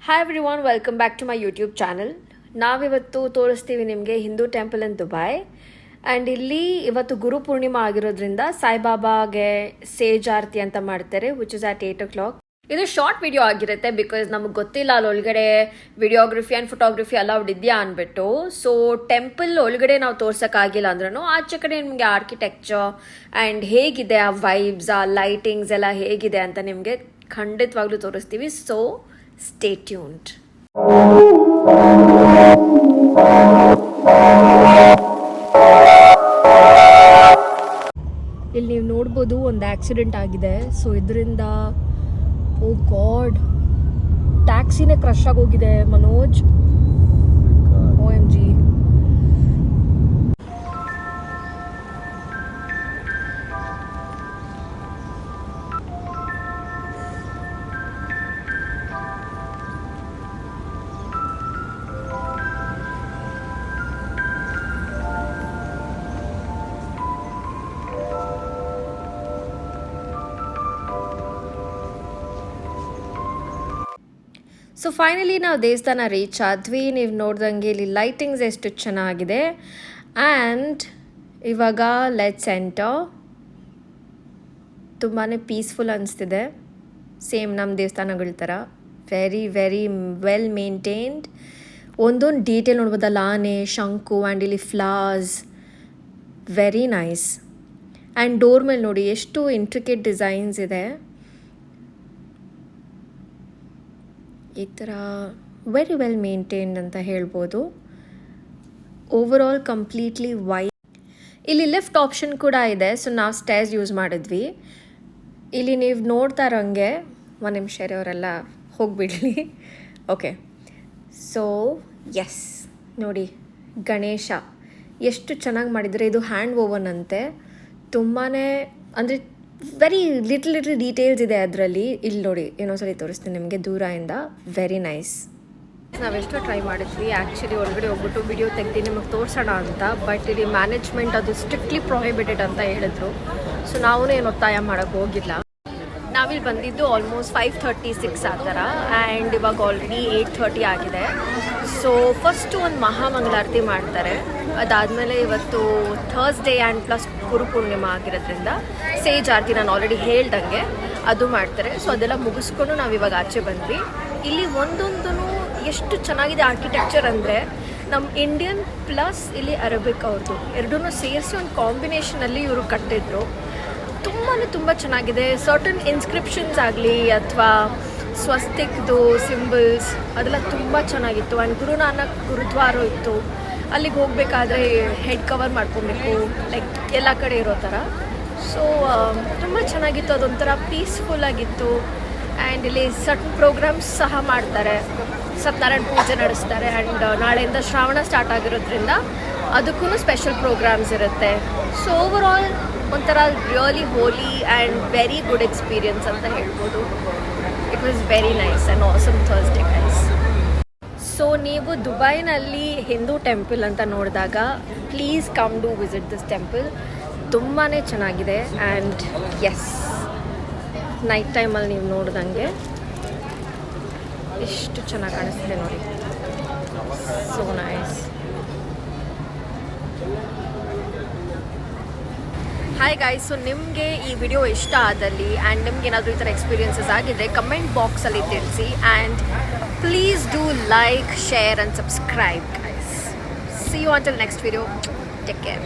Hi everyone, welcome back to my YouTube channel. ನಾವಿವತ್ತು ತೋರಿಸ್ತೀವಿ ನಿಮಗೆ Hindu temple in Dubai. And ಇಲ್ಲಿ ಇವತ್ತು ಗುರು ಪೂರ್ಣಿಮಾ ಆಗಿರೋದ್ರಿಂದ ಸಾಯಿಬಾಬಾಗೆ ಸೇಜ್ ಆರತಿ ಅಂತ ಮಾಡ್ತಾರೆ, ವಿಚ್ ಇಸ್ ಅಟ್ 8 o'clock. ಇದು ಶಾರ್ಟ್ ವಿಡಿಯೋ ಆಗಿರುತ್ತೆ ಬಿಕಾಸ್ ನಮಗೆ ಗೊತ್ತಿಲ್ಲ ಅಲ್ಲಿ ಒಳಗಡೆ ವಿಡಿಯೋಗ್ರಫಿ ಆ್ಯಂಡ್ ಫೋಟೋಗ್ರಫಿ ಅಲೌಡ್ ಇದೆಯಾ ಅಂದ್ಬಿಟ್ಟು. ಸೊ ಟೆಂಪಲ್ ಒಳಗಡೆ ನಾವು ತೋರ್ಸೋಕ್ಕಾಗಿಲ್ಲ ಅಂದ್ರೂ ಆಚೆ ಕಡೆ ನಿಮಗೆ ಆರ್ಕಿಟೆಕ್ಚರ್ ಆ್ಯಂಡ್ ಹೇಗಿದೆ ಆ ವೈಬ್ಸ್, ಆ ಲೈಟಿಂಗ್ಸ್ ಎಲ್ಲ ಹೇಗಿದೆ ಅಂತ ನಿಮಗೆ ಖಂಡಿತವಾಗ್ಲೂ ತೋರಿಸ್ತೀವಿ. So stay tuned. ಇಲ್ಲಿ ನೀವು ನೋಡ್ಬೋದು ಒಂದು ಆಕ್ಸಿಡೆಂಟ್ ಆಗಿದೆ. ಸೊ ಇದರಿಂದ ಓ ಗಾಡ್, ಟ್ಯಾಕ್ಸಿನೇ ಕ್ರಶ್ ಆಗೋಗಿದೆ ಮನೋಜ್. OMG. ಸೊ ಫೈನಲಿ ನಾವು ದೇವಸ್ಥಾನ ರೀಚ್ ಆದ್ವಿ. ನೀವು ನೋಡ್ದಂಗೆ ಇಲ್ಲಿ ಲೈಟಿಂಗ್ಸ್ ಎಷ್ಟು ಚೆನ್ನಾಗಿದೆ. ಆ್ಯಂಡ್ ಇವಾಗ ಲೆಟ್ಸ್ ಎಂಟರ್. ತುಂಬಾ ಪೀಸ್ಫುಲ್ ಅನಿಸ್ತಿದೆ, ಸೇಮ್ ನಮ್ಮ ದೇವಸ್ಥಾನಗಳ ಥರ. Very very well maintained. ಒಂದೊಂದು ಡೀಟೇಲ್ ನೋಡ್ಬೋದಲ್ಲ, ಆನೆ, ಶಂಕು ಆ್ಯಂಡ್ ಇಲ್ಲಿ flowers, very nice. And door ಮೇಲೆ ನೋಡಿ ಎಷ್ಟು ಇಂಟ್ರಿಕೇಟ್ ಡಿಸೈನ್ಸ್ ಇದೆ. ಈ ಥರ ವೆರಿ ವೆಲ್ ಮೇಂಟೈನ್ಡ್ ಅಂತ ಹೇಳ್ಬೋದು. Over all completely white. ಇಲ್ಲಿ ಲಿಫ್ಟ್ ಆಪ್ಷನ್ ಕೂಡ ಇದೆ, ಸೊ ನಾವು ಸ್ಟೇರ್ಸ್ ಯೂಸ್ ಮಾಡಿದ್ವಿ. ಇಲ್ಲಿ ನೀವು ನೋಡ್ತಾ ಇರೋಂಗೆ ಒಂದು ನಿಮಿಷ ಅವರೆಲ್ಲ ಹೋಗಿಬಿಡಲಿ. ಓಕೆ, ಸೊ ಎಸ್ ನೋಡಿ, ಗಣೇಶ ಎಷ್ಟು ಚೆನ್ನಾಗಿ ಮಾಡಿದರೆ. ಇದು ಹ್ಯಾಂಡ್ ಓವನ್ ಅಂತೆ. ತುಂಬಾ ಅಂದರೆ ವೆರಿ ಲಿಟಲ್ ಡೀಟೇಲ್ಸ್ ಇದೆ ಅದರಲ್ಲಿ. ಇಲ್ಲಿ ನೋಡಿ, ಏನೋಸರಿ ತೋರಿಸ್ತೀನಿ ನಿಮಗೆ ದೂರದಿಂದ. Very nice. ನಾವೆಷ್ಟೋ ಟ್ರೈ ಮಾಡಿದ್ವಿ ಆ್ಯಕ್ಚುಲಿ ಒಳಗಡೆ ಹೋಗ್ಬಿಟ್ಟು ವಿಡಿಯೋ ತೆಗ್ದು ನಿಮಗೆ ತೋರಿಸೋಣ ಅಂತ. ಬಟ್ ಇಲ್ಲಿ ಮ್ಯಾನೇಜ್ಮೆಂಟ್ ಅದು ಸ್ಟ್ರಿಕ್ಟ್ಲಿ ಪ್ರೊಹಿಬಿಟೆಡ್ ಅಂತ ಹೇಳಿದ್ರು. ಸೊ ನಾವೂ ಏನು ಒತ್ತಾಯ ಮಾಡೋಕ್ಕೆ ಹೋಗಿಲ್ಲ. ನಾವಿಲ್ಲಿ ಬಂದಿದ್ದು ಆಲ್ಮೋಸ್ಟ್ 5:36 ಆ ಥರ. ಆ್ಯಂಡ್ ಇವಾಗ ಆಲ್ರೆಡಿ 8:30 ಆಗಿದೆ. ಸೊ ಫಸ್ಟು ಒಂದು ಮಹಾಮಂಗಳಾರತಿ ಮಾಡ್ತಾರೆ. ಅದಾದಮೇಲೆ ಇವತ್ತು ಥರ್ಸ್ಡೇ ಆ್ಯಂಡ್ ಪ್ಲಸ್ ಗುರು ಪೂರ್ಣಿಮಾ ಆಗಿರೋದ್ರಿಂದ ಸೇಜ್ ಆರತಿ ನಾನು ಆಲ್ರೆಡಿ ಹೇಳ್ದಂಗೆ ಅದು ಮಾಡ್ತಾರೆ. ಸೊ ಅದೆಲ್ಲ ಮುಗಿಸ್ಕೊಂಡು ನಾವು ಇವಾಗ ಆಚೆ ಬಂದ್ವಿ. ಇಲ್ಲಿ ಒಂದೊಂದೂ ಎಷ್ಟು ಚೆನ್ನಾಗಿದೆ ಆರ್ಕಿಟೆಕ್ಚರ್ ಅಂದರೆ, ನಮ್ಮ ಇಂಡಿಯನ್ ಪ್ಲಸ್ ಇಲ್ಲಿ ಅರಬಿಕ್ ಅವ್ರದ್ದು ಎರಡೂ ಸೇರಿಸಿ ಒಂದು ಕಾಂಬಿನೇಷನಲ್ಲಿ ಇವರು ಕಟ್ಟಿದ್ರು. ತುಂಬ ಚೆನ್ನಾಗಿದೆ. ಸರ್ಟನ್ ಇನ್ಸ್ಕ್ರಿಪ್ಷನ್ಸ್ ಆಗಲಿ ಅಥವಾ ಸ್ವಸ್ತಿಕ್ದು ಸಿಂಬಲ್ಸ್ ಅದೆಲ್ಲ ತುಂಬ ಚೆನ್ನಾಗಿತ್ತು. ಆ್ಯಂಡ್ ಗುರುನಾನಕ್ ಗುರುದ್ವಾರ ಇತ್ತು. ಅಲ್ಲಿಗೆ ಹೋಗಬೇಕಾದ್ರೆ ಹೆಡ್ ಕವರ್ ಮಾಡ್ಕೊಬೇಕು, ಲೈಕ್ ಎಲ್ಲ ಕಡೆ ಇರೋ ಥರ. ಸೊ ತುಂಬ ಚೆನ್ನಾಗಿತ್ತು. ಅದೊಂಥರ ಪೀಸ್ಫುಲ್ಲಾಗಿತ್ತು. ಆ್ಯಂಡ್ ಇಲ್ಲಿ ಸರ್ಟನ್ ಪ್ರೋಗ್ರಾಮ್ಸ್ ಸಹ ಮಾಡ್ತಾರೆ. ಸತ್ಯನಾರಾಯಣ ಪೂಜೆ ನಡೆಸ್ತಾರೆ. ಆ್ಯಂಡ್ ನಾಳೆಯಿಂದ ಶ್ರಾವಣ ಸ್ಟಾರ್ಟ್ ಆಗಿರೋದ್ರಿಂದ ಅದಕ್ಕೂ ಸ್ಪೆಷಲ್ ಪ್ರೋಗ್ರಾಮ್ಸ್ ಇರುತ್ತೆ. ಸೊ ಓವರ್ ಆಲ್ ಒಂಥರ really holy and very good experience ಅಂತ ಹೇಳ್ಬೋದು. It was very nice and awesome Thursday guys. So ನೀವು ದುಬೈನಲ್ಲಿ ಹಿಂದೂ ಟೆಂಪಲ್ ಅಂತ ನೋಡಿದಾಗ please come to visit this temple. ತುಂಬಾ ಚೆನ್ನಾಗಿದೆ. ಆ್ಯಂಡ್ ಎಸ್, ನೈಟ್ ಟೈಮಲ್ಲಿ ನೀವು ನೋಡ್ದಂಗೆ ಎಷ್ಟು ಚೆನ್ನಾಗಿ ಕಾಣಿಸ್ತಿದೆ ನೋಡಿ. So nice. Hi guys, so ನಿಮಗೆ ಈ ವಿಡಿಯೋ ಇಷ್ಟ ಆದಲ್ಲಿ ಆ್ಯಂಡ್ ನಿಮ್ಗೆ ಏನಾದರೂ ಈ ಥರ ಎಕ್ಸ್ಪೀರಿಯನ್ಸಸ್ ಆಗಿದ್ದರೆ ಕಮೆಂಟ್ ಬಾಕ್ಸಲ್ಲಿ ತಿಳಿಸಿ. And please do like, share and subscribe guys. See you until next video. Take care.